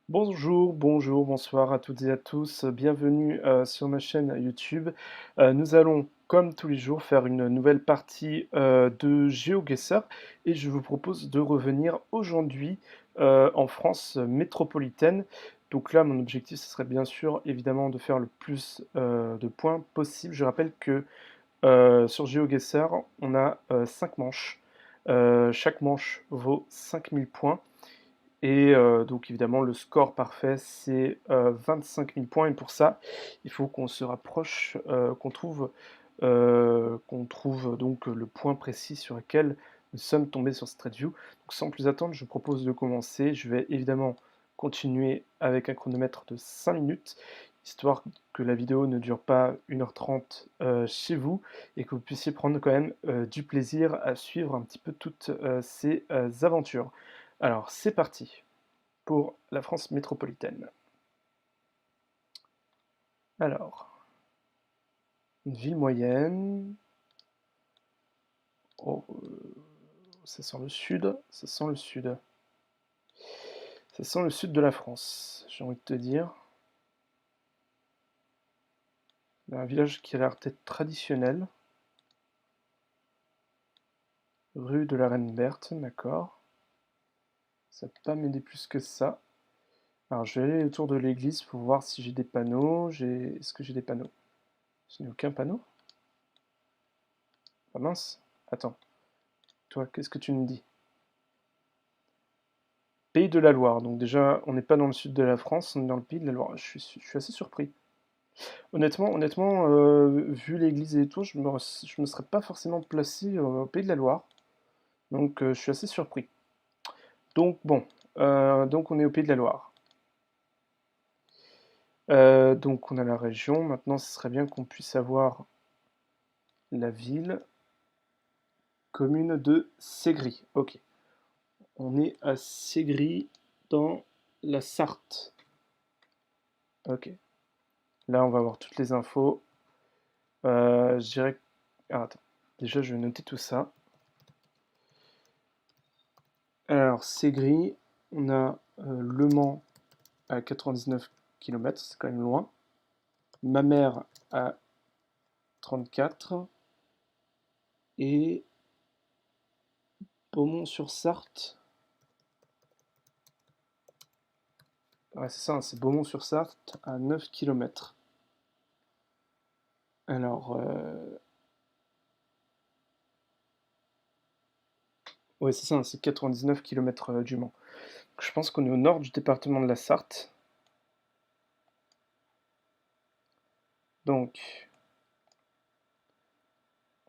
Bonjour, bonjour, bonsoir à toutes et à tous. Bienvenue sur ma chaîne YouTube. Nous allons, comme tous les jours, faire une nouvelle partie de GeoGuessr et je vous propose de revenir aujourd'hui en France métropolitaine. Donc là, mon objectif, ce serait bien sûr, évidemment, de faire le plus de points possible. Je rappelle que sur GeoGuessr, on a 5 manches. Chaque manche vaut 5000 points. Et donc évidemment, le score parfait, c'est 25 000 points. Et pour ça, il faut qu'on se rapproche, qu'on trouve donc le point précis sur lequel nous sommes tombés sur StreetView. Donc sans plus attendre, je propose de commencer. Je vais évidemment continuer avec un chronomètre de 5 minutes, histoire que la vidéo ne dure pas 1h30 chez vous et que vous puissiez prendre quand même du plaisir à suivre un petit peu toutes ces aventures. Alors, c'est parti pour la France métropolitaine. Alors, une ville moyenne. Oh, ça sent le sud, ça sent le sud. Ça sent le sud de la France, j'ai envie de te dire. Un village qui a l'air d'être traditionnel. Rue de la Reine Berthe, d'accord. Ça peut pas m'aider plus que ça. Alors, je vais aller autour de l'église pour voir si j'ai des panneaux. Est-ce que j'ai des panneaux? Je n'ai aucun panneau. Ah mince. Attends. Toi, qu'est-ce que tu me dis? Pays de la Loire. Donc déjà, on n'est pas dans le sud de la France, on est dans le pays de la Loire. Je suis assez surpris. Honnêtement, vu l'église et tout, je me serais pas forcément placé au pays de la Loire. Donc je suis assez surpris. Donc bon, donc on est au pays de la Loire. Donc on a la région. Maintenant, ce serait bien qu'on puisse avoir la ville, commune de Ségris. Ok. On est à Ségris dans la Sarthe. Ok. Là, on va avoir toutes les infos. Je dirais. Ah, attends. Déjà, je vais noter tout ça. Alors, Ségris, on a Le Mans à 99 km, c'est quand même loin. Mamers à 34. Et Beaumont-sur-Sarthe. Ouais, c'est ça, hein, c'est Beaumont-sur-Sarthe à 9 km. Alors, ouais, c'est ça, hein, c'est 99 km du Mans. Je pense qu'on est au nord du département de la Sarthe. Donc,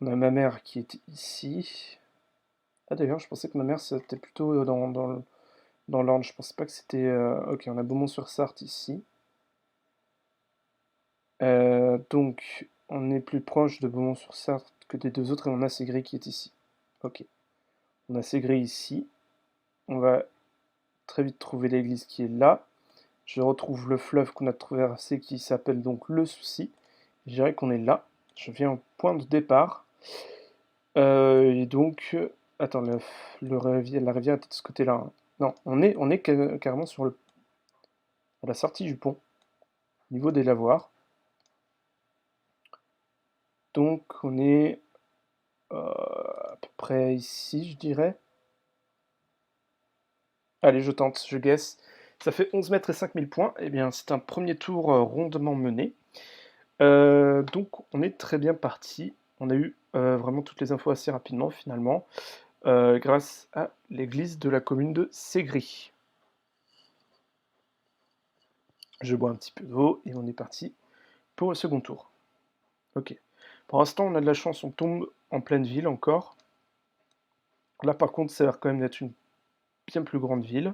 on a ma mère qui est ici. Ah d'ailleurs, je pensais que ma mère c'était plutôt dans l'Orne. Je pensais pas que c'était. Ok, on a Beaumont-sur-Sarthe ici. Donc, on est plus proche de Beaumont-sur-Sarthe que des deux autres et on a Ségris qui est ici. Ok, on a Ségris ici. On va très vite trouver l'église qui est là. Je retrouve le fleuve qu'on a traversé qui s'appelle donc le Souci. Je dirais qu'on est là. Je viens au point de départ. Et donc, attends, la rivière est de ce côté-là, hein. Non, on est carrément à la sortie du pont, au niveau des lavoirs. Donc, on est à peu près ici, je dirais. Allez, je tente, je guesse. Ça fait 11 mètres et 5000 points. Eh bien, c'est un premier tour rondement mené. Donc, on est très bien parti. On a eu vraiment toutes les infos assez rapidement, finalement, grâce à l'église de la commune de Ségris. Je bois un petit peu d'eau et on est parti pour le second tour. Ok. Pour l'instant, on a de la chance, on tombe en pleine ville encore. Là, par contre, ça a l'air quand même d'être une bien plus grande ville.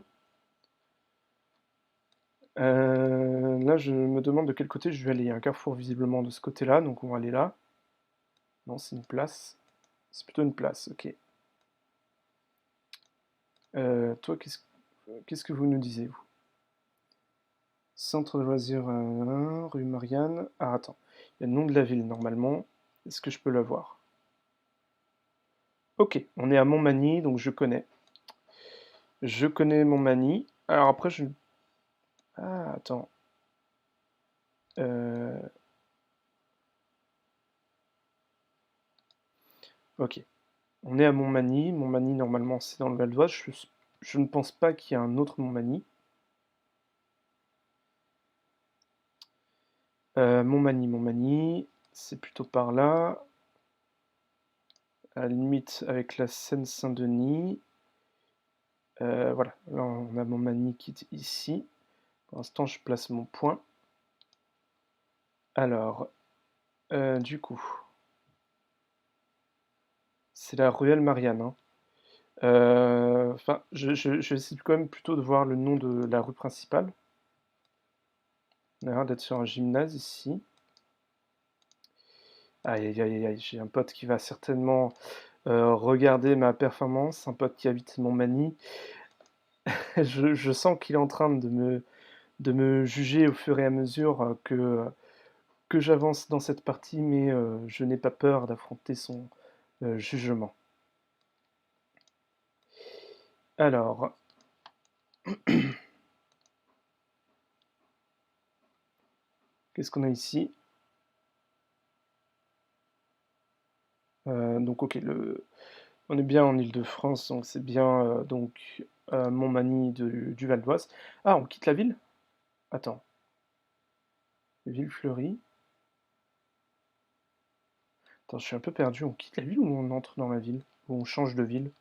Là, je me demande de quel côté je vais aller. Il y a un carrefour visiblement de ce côté-là, donc on va aller là. Non, c'est une place. C'est plutôt une place, ok. Toi, qu'est-ce que vous nous disiez, vous? Centre de loisirs, rue Marianne. Ah, attends. Il y a le nom de la ville, normalement. Est-ce que je peux l'avoir? Ok, on est à Montmagny, donc je connais. Je connais Montmagny. Alors après, Ah, attends. Euh, Ok. On est à Montmagny. Montmagny, normalement, c'est dans le Val d'Oise. Je ne pense pas qu'il y ait un autre Montmagny. Montmagny, c'est plutôt par là. À la limite avec la Seine-Saint-Denis. Voilà, là on a Montmagny qui est ici. Pour l'instant, je place mon point. Alors, du coup, c'est la ruelle Marianne, hein. Enfin, je essaie quand même plutôt de voir le nom de la rue principale. On a l'air d'être sur un gymnase ici. Aïe, aïe, aïe, aïe, j'ai un pote qui va certainement regarder ma performance, un pote qui habite Montmagny. Je sens qu'il est en train de me juger au fur et à mesure que j'avance dans cette partie, mais je n'ai pas peur d'affronter son jugement. Alors, qu'est-ce qu'on a ici? Donc, ok, on est bien en Île-de-France, donc c'est bien Montmagny du Val d'Oise. Ah, on quitte la ville? Attends, ville fleurie. Attends, je suis un peu perdu. On quitte la ville ou on entre dans la ville? Ou on change de ville?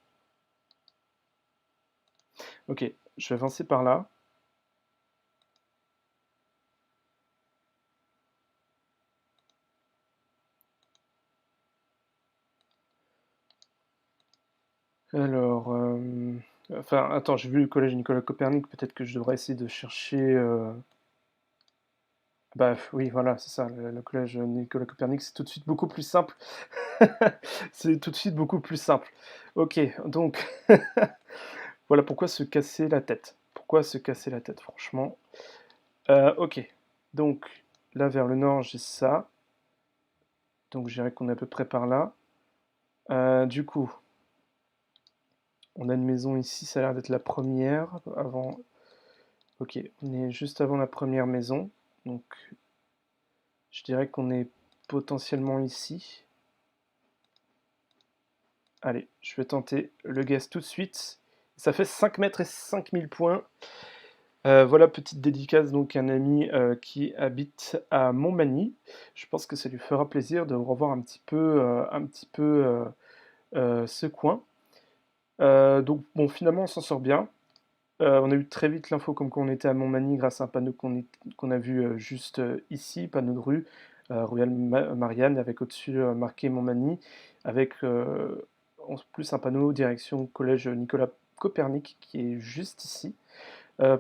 Ok, je vais avancer par là. Alors, enfin, attends, j'ai vu le collège Nicolas Copernic, peut-être que je devrais essayer de chercher. Bah oui, voilà, c'est ça, le collège Nicolas Copernic, c'est tout de suite beaucoup plus simple. C'est tout de suite beaucoup plus simple. Ok, donc, voilà pourquoi se casser la tête. Pourquoi se casser la tête, franchement. Ok, donc, là vers le nord, j'ai ça. Donc, je dirais qu'on est à peu près par là. Du coup, on a une maison ici, ça a l'air d'être la première. Avant, ok, on est juste avant la première maison. Donc, je dirais qu'on est potentiellement ici. Allez, je vais tenter le guess tout de suite. Ça fait 5 mètres et 5000 points. Voilà, petite dédicace donc à un ami qui habite à Montmagny. Je pense que ça lui fera plaisir de revoir un petit peu ce coin. Donc bon, finalement on s'en sort bien. On a eu très vite l'info comme qu'on était à Montmagny grâce à un panneau qu'on a vu juste ici, panneau de rue, Royal Marianne, avec au-dessus marqué Montmagny, avec en plus un panneau direction collège Nicolas Copernic qui est juste ici.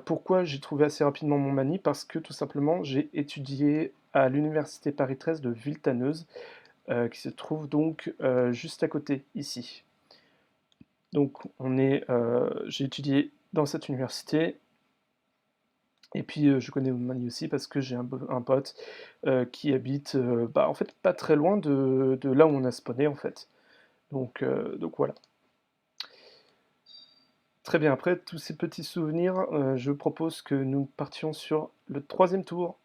Pourquoi j'ai trouvé assez rapidement Montmagny? Parce que tout simplement j'ai étudié à l'université Paris 13 de Villetaneuse, qui se trouve donc juste à côté ici. Donc j'ai étudié dans cette université. Et puis je connais Montmagny aussi parce que j'ai un pote qui habite bah, en fait pas très loin de là où on a spawné en fait. Donc voilà. Très bien, après tous ces petits souvenirs, je propose que nous partions sur le troisième tour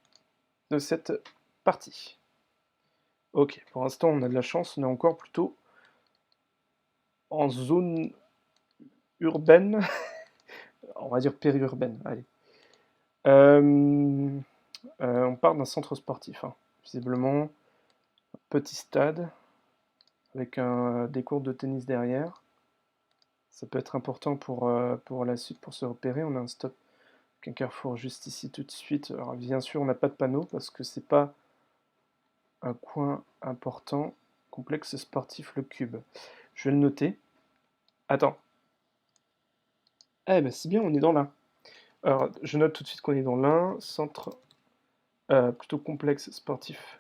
de cette partie. Ok, pour l'instant on a de la chance, on est encore plutôt en zone urbaine, on va dire périurbaine, allez. Euh, on part d'un centre sportif, hein. Visiblement, petit stade, avec des cours de tennis derrière. Ça peut être important pour la suite, pour se repérer. On a un stop, un carrefour juste ici tout de suite. Alors bien sûr, on n'a pas de panneau parce que c'est pas un coin important. Complexe sportif Le Cube. Je vais le noter. Attends. Eh ben c'est bien, on est dans l'Ain. Alors je note tout de suite qu'on est dans l'Ain. Centre plutôt complexe sportif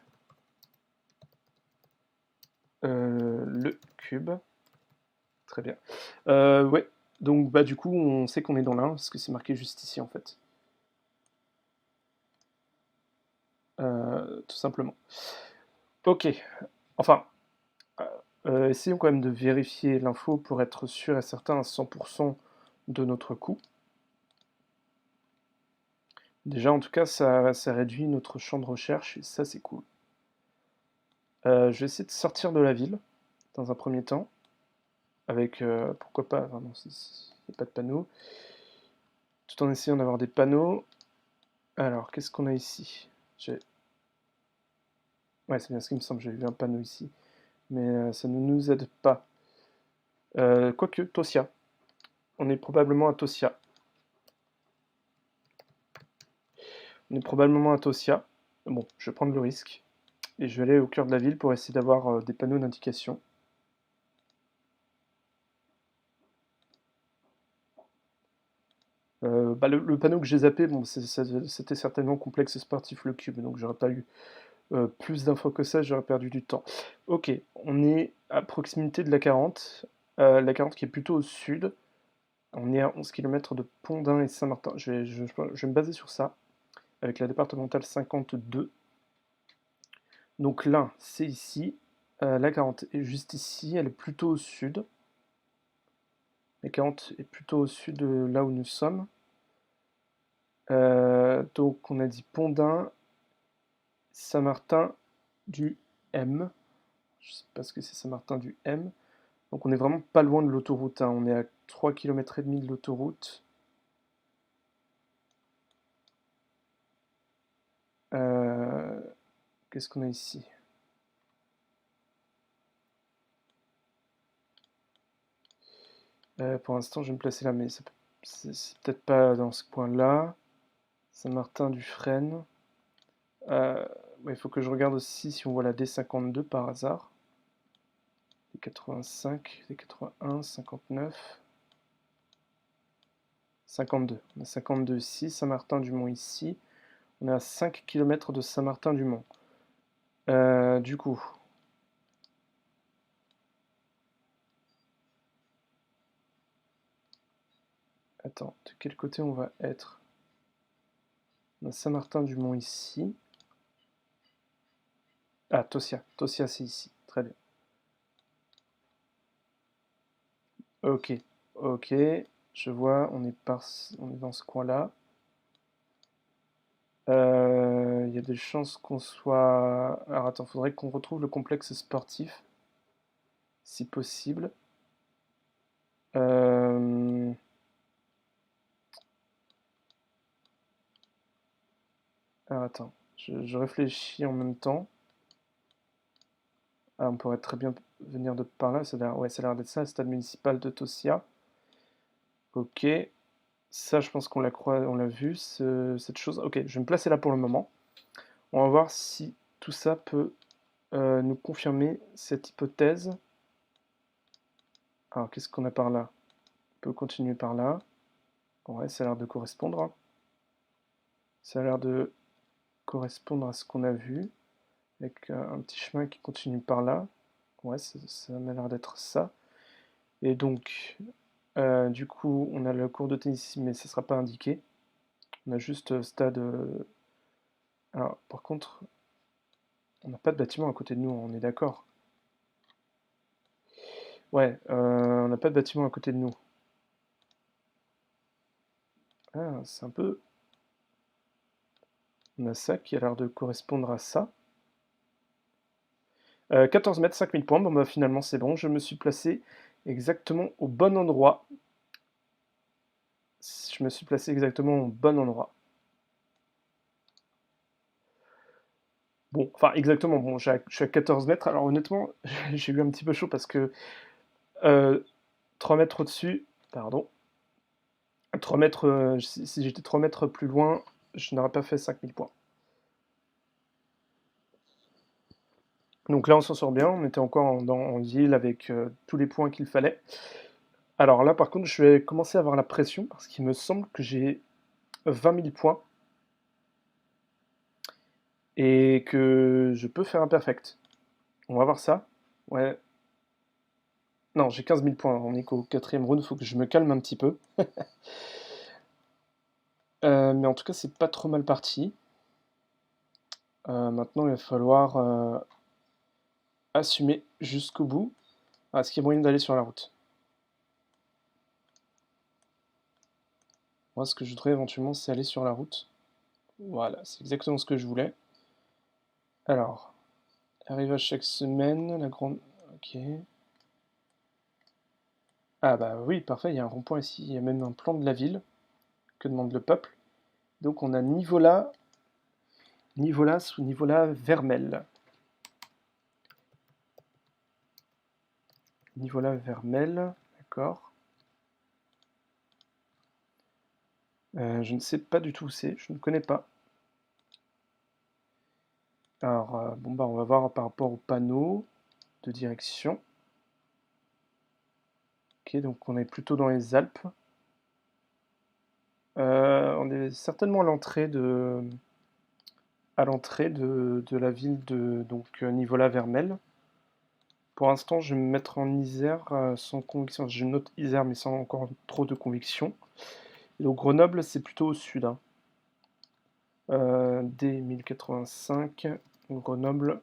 Le Cube. Très bien. Ouais. Donc bah du coup on sait qu'on est dans l'Ain parce que c'est marqué juste ici en fait. Tout simplement. Ok. Enfin, essayons quand même de vérifier l'info pour être sûr et certain à 100% de notre coup. Déjà, en tout cas, ça réduit notre champ de recherche, et ça, c'est cool. Je vais essayer de sortir de la ville, dans un premier temps, avec, pourquoi pas, enfin, non, il n'y a pas de panneaux, tout en essayant d'avoir des panneaux. Alors, qu'est-ce qu'on a ici? Ouais, c'est bien ce qu'il me semble, j'ai vu un panneau ici, mais ça ne nous aide pas. Quoique, Tosia. On est probablement à Tosia. On est probablement à Tosia. Bon, je vais prendre le risque. Et je vais aller au cœur de la ville pour essayer d'avoir des panneaux d'indication. Bah, le panneau que j'ai zappé, bon, c'était certainement complexe sportif le cube, donc j'aurais pas eu plus d'infos que ça, j'aurais perdu du temps. Ok, on est à proximité de la 40 qui est plutôt au sud. On est à 11 km de Pont-d'Ain et Saint-Martin. Je vais me baser sur ça, avec la départementale 52. Donc là, c'est ici. La 40 est juste ici, elle est plutôt au sud. La 40 est plutôt au sud de là où nous sommes. Donc on a dit Pont-d'Ain, Saint-Martin du M. Je sais pas ce que c'est Saint-Martin du M. Donc on est vraiment pas loin de l'autoroute, hein. On est à 3 km et demi de l'autoroute. Euh, Qu'est-ce qu'on a ici? Pour l'instant, je vais me placer là, mais c'est peut-être pas dans ce coin-là. Saint-Martin-du-Frêne. Ouais, il faut que je regarde aussi si on voit la D52 par hasard. D85, D81, 59, 52. On a 52 ici, Saint-Martin-du-Mont ici. On est à 5 km de Saint-Martin-du-Mont. Du coup, attends, de quel côté on va être? On a Saint-Martin-du-Mont ici. Ah, Tosia. Tosia, c'est ici. Très bien. Ok, ok. Je vois, on est dans ce coin-là. Il y a des chances qu'on soit... Alors attends, faudrait qu'on retrouve le complexe sportif, si possible. Euh, Alors attends, je réfléchis en même temps. Ah, on pourrait très bien venir de par là. Ouais, ça a l'air d'être ça, le stade municipal de Tosia. Ok, ça je pense on l'a vu, cette chose. Ok, je vais me placer là pour le moment. On va voir si tout ça peut nous confirmer cette hypothèse. Alors qu'est-ce qu'on a par là? On peut continuer par là. Ouais, ça a l'air de correspondre, hein. Ça a l'air de correspondre à ce qu'on a vu, avec un petit chemin qui continue par là. Ouais, ça m'a l'air d'être ça. Et donc, du coup, on a le cours de tennis ici, mais ça ne sera pas indiqué. On a juste stade. Alors, par contre, on n'a pas de bâtiment à côté de nous, on est d'accord. Ouais, on n'a pas de bâtiment à côté de nous. Ah, c'est un peu. On a ça qui a l'air de correspondre à ça. 14 mètres, 5000 points. Bon, bah finalement, c'est bon. Je me suis placé exactement au bon endroit. Je me suis placé exactement au bon endroit. Bon, enfin, exactement. Bon, je suis à 14 mètres. Alors, honnêtement, j'ai eu un petit peu chaud parce que 3 mètres au-dessus, pardon, 3 mètres, si j'étais 3 mètres plus loin, je n'aurais pas fait 5000 points. Donc là, on s'en sort bien. On était encore en ville avec tous les points qu'il fallait. Alors là, par contre, je vais commencer à avoir la pression parce qu'il me semble que j'ai 20 000 points et que je peux faire un perfect. On va voir ça. Ouais. Non, j'ai 15 000 points. On est qu'au quatrième round. Il faut que je me calme un petit peu. Mais en tout cas, c'est pas trop mal parti. Maintenant, il va falloir assumer jusqu'au bout. Ah, est-ce qu'il y a moyen d'aller sur la route? Moi, ce que je voudrais éventuellement, c'est aller sur la route. Voilà, c'est exactement ce que je voulais. Alors, arrivage chaque semaine, la grande... Ok. Ah bah oui, parfait, il y a un rond-point ici, il y a même un plan de la ville, que demande le peuple. Donc on a Nivola, Nivolas ou Nivola Vermel. Nivola Vermel, d'accord. Je ne sais pas du tout où c'est, je ne connais pas. Alors, bon bah on va voir par rapport au panneau de direction. Ok, donc on est plutôt dans les Alpes. On est certainement à l'entrée de la ville de donc Nivola Vermel. Pour l'instant, je vais me mettre en Isère sans conviction. Je note Isère, mais sans encore trop de conviction. Et donc Grenoble, c'est plutôt au sud, hein. D1085, Grenoble,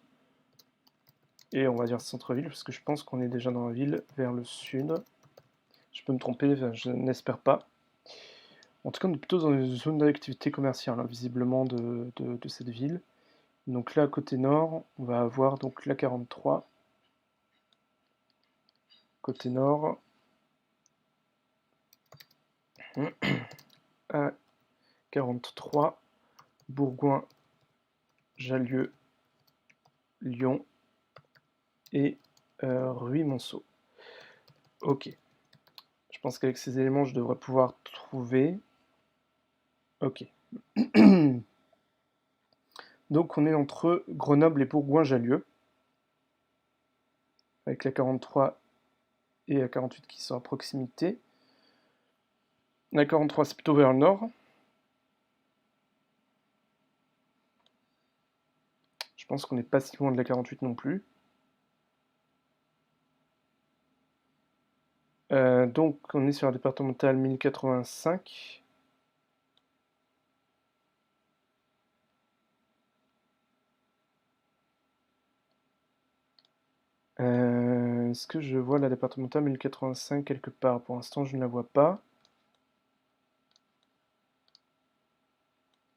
et on va dire centre-ville, parce que je pense qu'on est déjà dans la ville vers le sud. Je peux me tromper, enfin, je n'espère pas. En tout cas, on est plutôt dans une zone d'activité commerciale, hein, visiblement, de cette ville. Donc là, à côté nord, on va avoir donc la 43. Côté nord, à 43, Bourgoin, Jallieu, Lyon et Ruy-Monceau. Ok. Je pense qu'avec ces éléments, je devrais pouvoir trouver. Ok. Donc on est entre Grenoble et Bourgoin-Jallieu, avec la 43 et la 48 qui sont à proximité. La 43, c'est plutôt vers le nord. Je pense qu'on n'est pas si loin de la 48 non plus. Donc on est sur la départementale 1085. Est-ce que je vois la départementale 1085 quelque part? Pour l'instant, je ne la vois pas.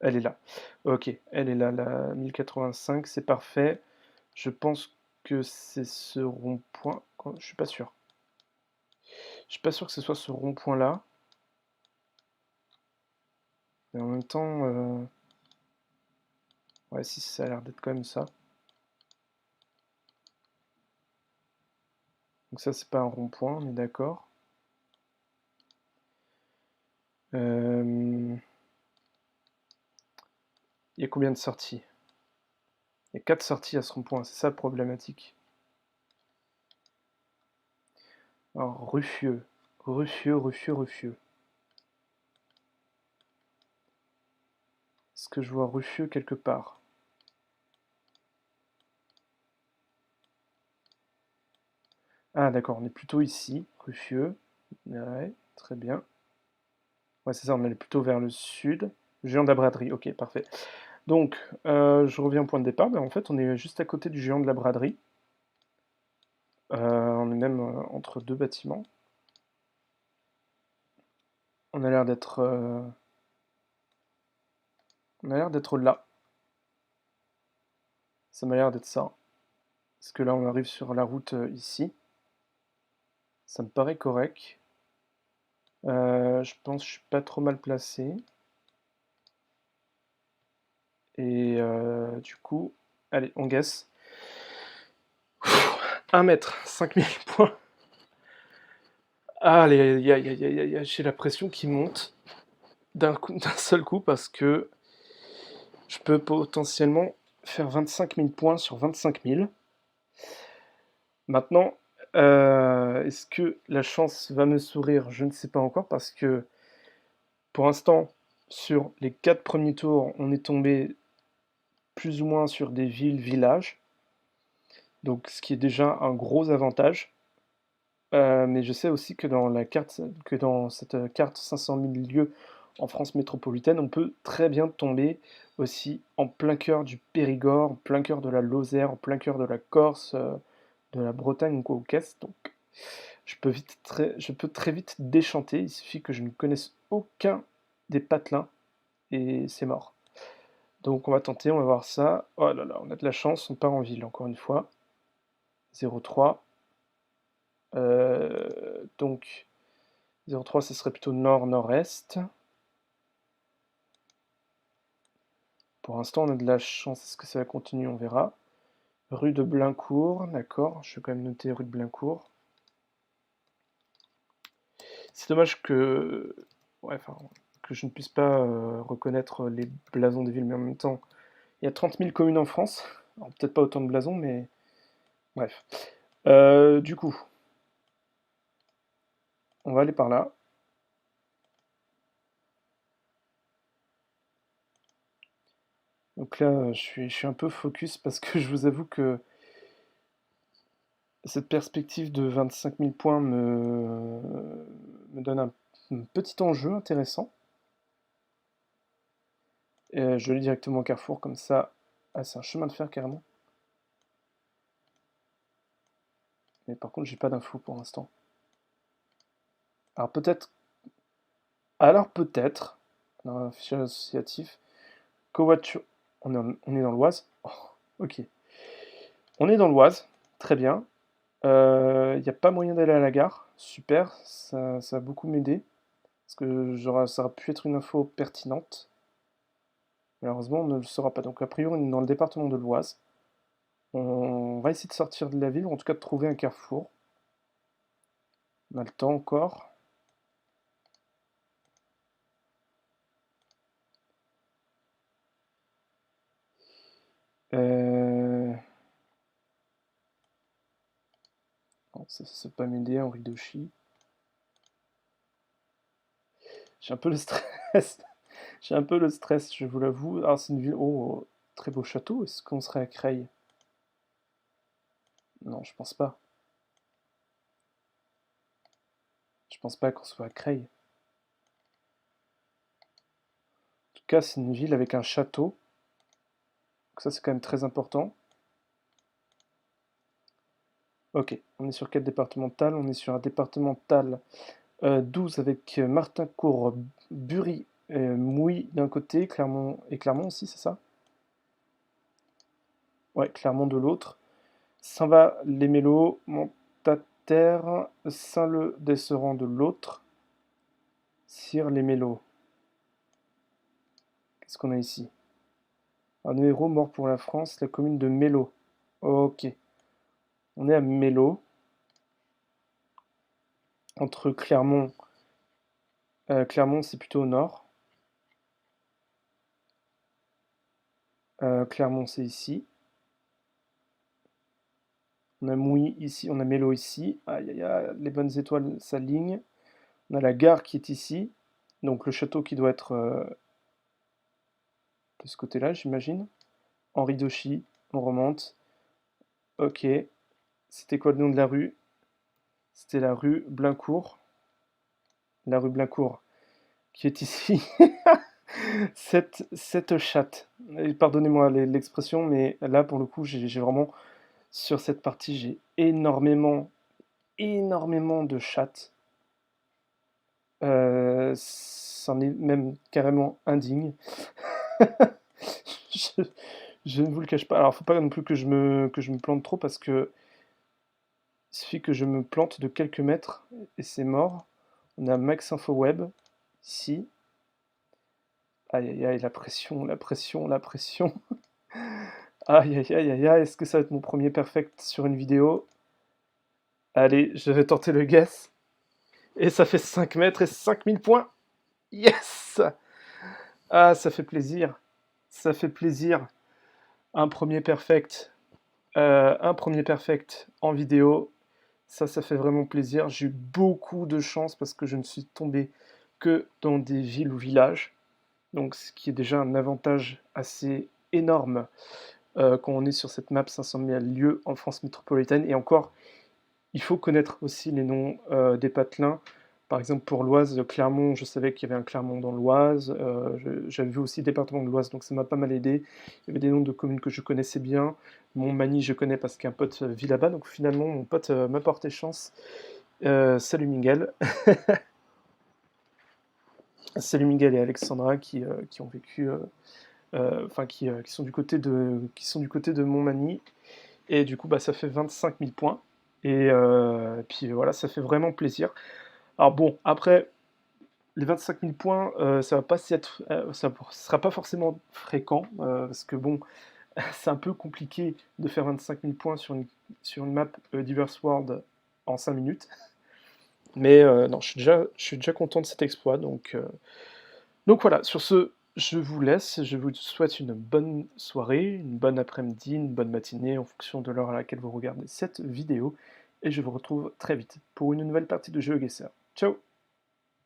Elle est là. Ok, elle est là, la 1085, c'est parfait. Je pense que c'est ce rond-point. Je suis pas sûr. Je suis pas sûr que ce soit ce rond-point-là. Mais en même temps, ouais, si ça a l'air d'être quand même ça. Donc ça, c'est pas un rond-point, on est d'accord. Il y a combien de sorties? Il y a 4 sorties à ce rond-point, c'est ça la problématique. Alors, Ruffieux. Ruffieux, Ruffieux, Ruffieux. Est-ce que je vois Ruffieux quelque part? Ah d'accord, on est plutôt ici, Ruffieux. Ouais, très bien. Ouais, c'est ça, on est plutôt vers le sud. Géant de la braderie, ok, parfait. Donc, je reviens au point de départ. Ben, en fait, on est juste à côté du géant de la braderie. On est même entre deux bâtiments. On a l'air d'être on a l'air d'être là. Ça m'a l'air d'être ça. Parce que là, on arrive sur la route ici. Ça me paraît correct. Je pense que je suis pas trop mal placé. Et du coup, allez, on guesse. 1 mètre, 5000 points. Ah, allez, j'ai la pression qui monte d'un seul coup parce que je peux potentiellement faire 25 000 points sur 25 000. Maintenant, est-ce que la chance va me sourire? Je ne sais pas encore parce que pour l'instant, sur les 4 premiers tours, on est tombé plus ou moins sur des villes, villages. Donc, ce qui est déjà un gros avantage. Mais je sais aussi que dans cette carte 500 000 lieux en France métropolitaine, on peut très bien tomber aussi en plein cœur du Périgord, en plein cœur de la Lozère, en plein cœur de la Corse, de la Bretagne ou Caucase. Donc, je peux très vite déchanter. Il suffit que je ne connaisse aucun des patelins et c'est mort. Donc on va tenter, on va voir ça. Oh là là, on a de la chance, on part en ville encore une fois. 0,3. Donc 0,3 ce serait plutôt nord-nord-est. Pour l'instant on a de la chance, est-ce que ça va continuer? On verra. Rue de Blaincourt, d'accord, je vais quand même noter rue de Blaincourt. C'est dommage que, ouais, enfin, que je ne puisse pas reconnaître les blasons des villes, mais en même temps, il y a 30 000 communes en France. Alors peut-être pas autant de blasons, mais bref. Du coup, on va aller par là. Donc là, je suis un peu focus parce que je vous avoue que cette perspective de 25 000 points me donne un petit enjeu intéressant. Je vais directement au carrefour, comme ça. Ah, c'est un chemin de fer carrément. Mais par contre, j'ai pas d'infos pour l'instant. Alors peut-être. Alors peut-être. Dans un fichier associatif. Covoiture. On est dans l'Oise. Oh, ok. On est dans l'Oise. Très bien. Il n'y a pas moyen d'aller à la gare. Super. Ça va beaucoup m'aider. Parce que ça aurait pu être une info pertinente. Malheureusement, on ne le saura pas. Donc a priori, on est dans le département de l'Oise. On va essayer de sortir de la ville, ou en tout cas de trouver un carrefour. On a le temps encore. Euh... Non, ça ne peut pas m'aider en Ridoshi. J'ai un peu le stress. J'ai un peu le stress, je vous l'avoue. Alors c'est une ville... Oh, très beau château. Est-ce qu'on serait à Creil? Non, je pense pas. Je pense pas qu'on soit à Creil. En tout cas, c'est une ville avec un château. Donc ça, c'est quand même très important. Ok, on est sur quel départemental? On est sur un départemental 12 avec Martincourt, Bury, Mouy d'un côté, Clermont et Clermont aussi, c'est ça? Ouais, Clermont de l'autre. Saint-Va-les-Mélos, Montataire, Saint-Leu-des-Serans de l'autre, Cire-les-Mélos. Qu'est-ce qu'on a ici? Un héros mort pour la France, la commune de Mélo. Ok, on est à Mélo, entre Clermont. Clermont, c'est plutôt au nord. Clermont, c'est ici. On a Mouy ici, on a Mélo ici. Aïe aïe aïe, les bonnes étoiles s'alignent. On a la gare qui est ici. Donc le château qui doit être de ce côté-là, j'imagine. Henri Dauchy, on remonte. Ok. C'était quoi le nom de la rue? C'était la rue Blaincourt. La rue Blaincourt qui est ici. Cette chatte. Pardonnez-moi l'expression, mais là pour le coup, j'ai vraiment, sur cette partie, j'ai énormément de chattes. C'en est même carrément indigne. je, je ne vous le cache pas. Alors, faut pas non plus que je me plante trop parce que il suffit que je me plante de quelques mètres et c'est mort. On a Max Info Web ici. Aïe aïe aïe, la pression, la pression, la pression. Aïe aïe aïe aïe aïe, est-ce que ça va être mon premier perfect sur une vidéo? Allez, je vais tenter le guess. Et ça fait 5 mètres et 5000 points. Yes! Ah, ça fait plaisir. Ça fait plaisir. Un premier perfect. Un premier perfect en vidéo. Ça fait vraiment plaisir. J'ai eu beaucoup de chance parce que je ne suis tombé que dans des villes ou villages. Donc, ce qui est déjà un avantage assez énorme quand on est sur cette map 500 000 lieux en France métropolitaine. Et encore, il faut connaître aussi les noms des patelins. Par exemple, pour l'Oise, Clermont, je savais qu'il y avait un Clermont dans l'Oise. J'avais vu aussi le département de l'Oise, donc ça m'a pas mal aidé. Il y avait des noms de communes que je connaissais bien. Montmagny, je connais parce qu'un pote vit là-bas. Donc finalement, mon pote m'a porté chance. Salut Miguel. Salut Miguel et Alexandra qui ont vécu enfin qui sont du côté de Montmagny. Et du coup, bah, ça fait 25 000 points. Et puis voilà, ça fait vraiment plaisir. Alors bon, après, les 25 000 points, ça va pas être, ça sera pas forcément fréquent, parce que bon, c'est un peu compliqué de faire 25 000 points sur une map Diverse World en 5 minutes. Mais non, je suis déjà content de cet exploit. Donc voilà, sur ce, je vous laisse. Je vous souhaite une bonne soirée, une bonne après-midi, une bonne matinée en fonction de l'heure à laquelle vous regardez cette vidéo. Et je vous retrouve très vite pour une nouvelle partie de GeoGuessr. Ciao!